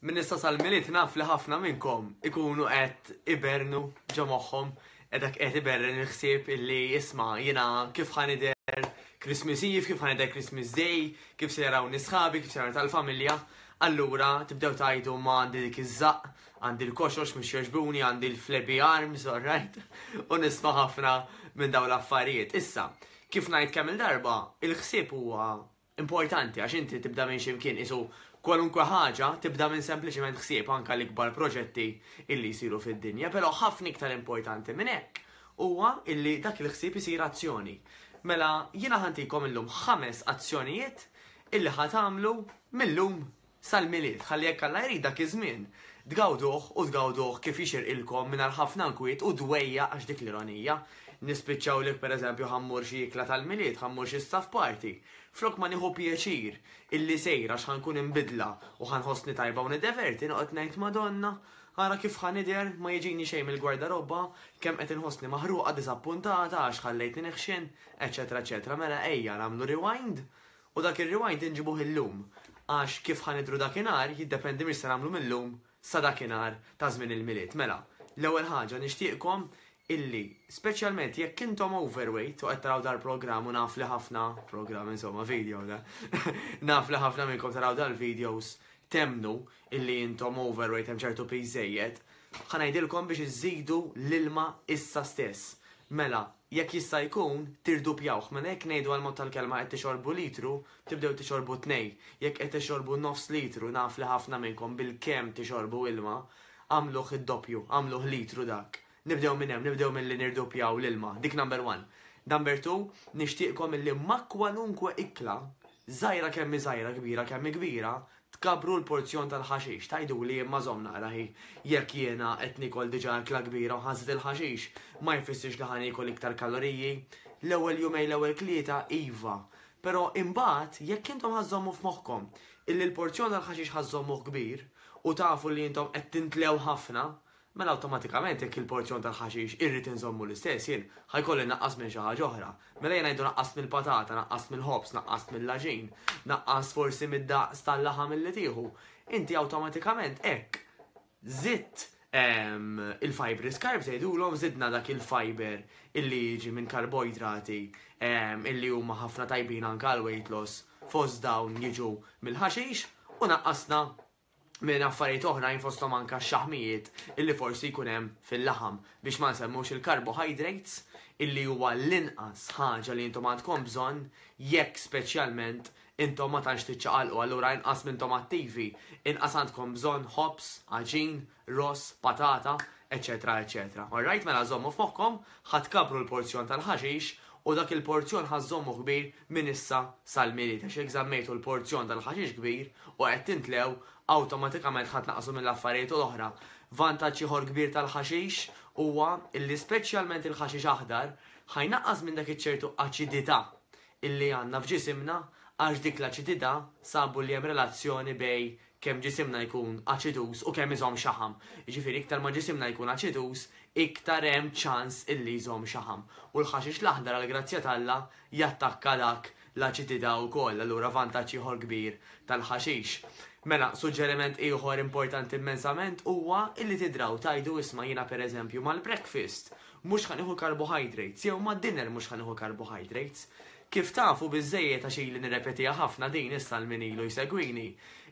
Min issa sal-miliet naf li ħafna minnkom ikunu qed ibernu ġo moħħhom edak qed iberren il-ħsieb illi jisma' jiena kif ħanider Christmas Eve, kif ħanider Christmas Day, kif se jaraw nisħabi, kif se jaraw tal-familja. Allura tibdew tajdu ma għandi dik iż-żaq, għandi l-koxox mhux jogħġbuni, għandi l-flabby arms, alright? U nisma' ħafna minn dawn l-affarijiet. Issa, kif ngħid kemm il-darba, il-ħsieb huwa importanti għax inti tibda minn ximkien isu kwalunkwe ħaġa tibda minn sempliċement ħsieb anke l-ikbar proġetti illi jsiru fid-dinja, però ħafna iktar importanti minn hekk huwa illi dak il-ħsieb isir azzjoni. Mela jiena ħantikom illum 5 azzjonijiet illi ħatamlu millum sal-miliet, ħalli jekk Alla jrid dak iż-żmien tgawduh kif jixirqilkom mingħajr ħafna nkwiet u dwejja għax dik l-ironija. Nispiċċaw lek pereżempju ħammur xi ikla tal-miliet, ħammur xi staff party. Flok ma nieħu pjaċir illi sejra x'ħankun inbidla u ħanħossni tajba u nideverti noqgħod ngħid Madonna, ara kif ħanider ma jiġini xejn mill-gwardarobba, kemm qed inħossni maħruqa disappuntata għax ħallejtni neħxin, eċetera eċetera. Mela ejja nagħmlu rewind u dak ir-rewind inġibuh illum. Għax kif ħanidru dakinhar jiddependi mis se nagħmlu millum sa dakinhar ta' żmien il-miliet. Mela, l-ewwel ħaġa nixtieqkom illi, speċjalment jekk intom overweight u qed taraw dal-programm u naf li ħafna programm insomma video da. Naf li ħafna minnkom taraw dal-videos temnu illi intom overweight hemm ċertu piżejjed, ħanajdilkom biex iżidu l-ilma issa stess. Mela, jekk jista' jkun tirdupjawh minn hekk ngħidu għal mod tal-kelma qed tixorbu litru, tibdew tixorbu 2. Jekk qed tixorbu nofs litru, naf li ħafna minnkom bil-kemm tixorbu ilma, għamluh id-doppju, għamluh litru dak. Nibdew minn hemm, nibdew milli nirdupjaw l-ilma. Dik number 1. Number 2, nixtieqkom illi ma kwalunkwe ikla, żgħira kemm żgħira, kbira kemm kbira, tkabru l-porzjon tal-ħaxix. Tajdu li imma żomm naqra ħi. Jekk jiena qed nikol diġà ikla kbira u ħażet il-ħaxix, ma jfissirx li ħanikol iktar kaloriji. L-ewwel jumej l-ewwel klieta iva. Però imbagħad jekk intom ħażommu f'moħħkom illi l-porzjon tal-ħaxix ħażommu kbir u tafu li intom qed tintlew ħafna, mela awtomatikament jekk il-porzjon tal-ħaxix irrid inżommu l-istess jien, ħajkolli naqqas minn xi ħaġa oħra. Mela jien ngħidu naqqas mill-patata, naqqas mill-ħobs, naqqas mill-laġin, naqqas forsi mid-daqs tal-laħam illi tieħu. Inti awtomatikament hekk żidt il-fibri carbs jgħidulhom żidna dak il-fiber illi jiġi minn karboidrati illi huma ħafna tajbin anke għal weight loss fost dawn jiġu mill-ħaxix u naqqasna minn affarijiet oħrajn fosthom anke x-xaħmijiet illi forsi jkun hemm fil-laħam biex ma nsemmux il-carbohydrates illi huwa l-inqas ħaġa li intom għandkom bżonn jekk speċjalment intom ma tantx tiċċaqalqu, allura inqas minnhom attivi, inqas għandkom bżonn ħobs, aġin, ross, patata, eċetera eċetera. Alright, mela żommu f'moħħkom ħatkabru l-porzjon tal-ħaxix u dak il-porzjon ħażommu kbir minn issa sal-miliet għax jekk żammejtu l-porzjon tal-ħaxix kbir u qed tintlew awtomatikament ħadd naqsu mill-affarijiet l-oħra. Vantaġġ ieħor kbir tal-ħaxix huwa illi speċjalment il-ħaxix aħdar ħajnaqqas minn dak iċ-ċertu aċidità illi għandna f'ġisimna għax dik l-aċidità sabu li hemm relazzjoni bej kemm ġisimna jkun aċidus u kemm iżomm xaħam. Jiġifieri iktar ma ġisimna jkun aċidus, iktar hemm ċans illi jżomm xaħam. U l-ħaxix l-aħdar għal grazzja talla jattakka dak l-aċidità wkoll, allura vantaġġ ieħor kbir tal-ħaxix. Mela, suġġeriment ieħor importanti immensament huwa illi tidraw tajdu isma' jiena pereżempju mal-breakfast mhux ħanieħu carbohydrates jew mad-dinner mhux ħanieħu carbohydrates. Kif tafu biżżejjed għax ili nirrepetiha ħafna din issa l-min ilu jsegwini,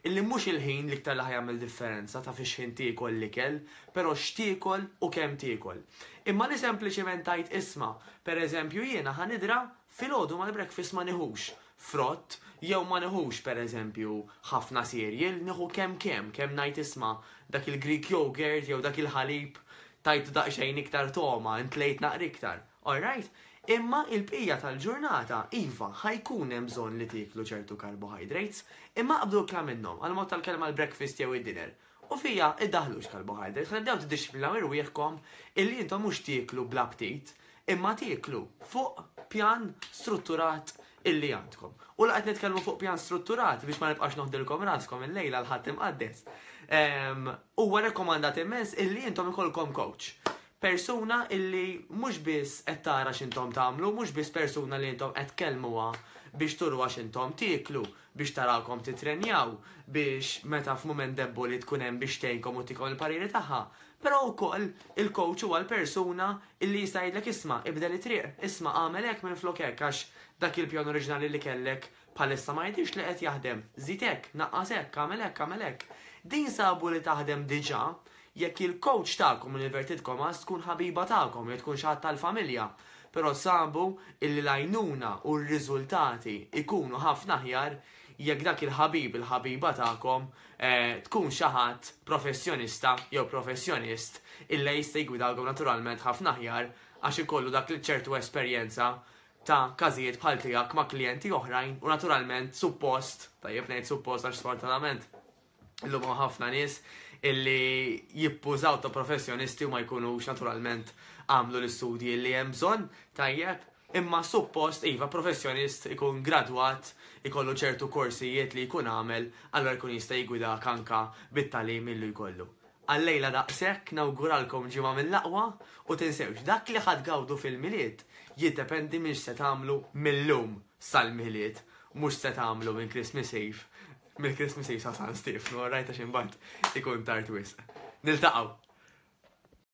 illi mhux il-ħin li iktar li ħajjagħmel differenza ta' fiex ħin tiekol l-ikel, però x'tiekol u kemm tiekol. Imma li sempliċement tajt isma', pereżempju jiena ħanidra filgħodu mal-breakfast ma nieħux frott, jew ma nieħux pereżempju ħafna cereal, nieħu kemm ngħid isma' dak il-Greek yogurt jew dak il-ħalib tajtu daqsxejn iktar toma, intlejt naqra iktar. Alright? Imma il-bqija tal-ġurnata, iva, ħajkun hemm bżonn li tieklu ċertu carbohydrates, imma qabdu kla minnhom, għal mod tal-kelma l-breakfast jew id-dinner. U fija iddaħlux carbohydrates, ħaddew tiddixxiplinaw irwieħkom illi intom mhux tieklu bla aptit, imma tieklu fuq pjan strutturat illi għandkom. U laqgħet nitkellmu fuq pjan strutturat biex ma nibqax noħdilkom raskom il-lejla l-ħadd imqaddes. Huwa rekomandat immens illi intom ikolkom coach. Persuna illi mhux biss qed tara x'intom tagħmlu, mhux biss persuna li intom qed tkellmuha biex turu għax intom tieklu, biex tarakom titrenjaw, biex meta f'mument deboli tkun hemm biex tgħinkom u tikom il-pariri tagħha. Però wkoll il-coach huwa l-persuna illi jista' jgħidlek isma' ibdel it-triq, isma' għamel hekk minn flok hekk għax dak il-pjan oriġinali li kellek bħalissa ma jidhirx li qed jaħdem. Żid hekk, naqqas hekk, għamel hekk, għamel hekk. Din sabu li taħdem diġà jekk il-coach tagħkom l-invertitkom għas tkun ħabiba tagħkom jew tkun xi ħadd tal-familja. Però sabu illi l-għajnuna u r-riżultati ikunu ħafna aħjar jekk dak il-ħabiba tagħkom tkun xi ħadd professjonista jew professjonist illi jista' jgwidawkom naturalment ħafna aħjar għax ikollu dak li ċertu esperjenza ta' każijiet bħal tiegħek ma' klijenti oħrajn u naturalment suppost, tajjeb ngħid suppost għax sfortunatament illum ħafna nies illi jippużaw ta' professjonisti u ma jkunux naturalment għamlu l-istudji li hemm bżonn tajjeb, imma suppost iva professjonist ikun gradwat, ikollu ċertu korsijiet li jkun għamel, allora jkun jista' jgwida kanka bit-talim illu jkollu. Għallejla daqshekk nawguralkom ġimgħa mill-aqwa u tinsewx dak li ħadgawdu fil-miliet jiddependi minn se tagħmlu mill-lum sal-miliet, mhux se tagħmlu minn Christmas Eve. Mill-Christmas Eve sa' San Stefano, rajta x'imbagħad ikun tard wisq. Niltaqgħu.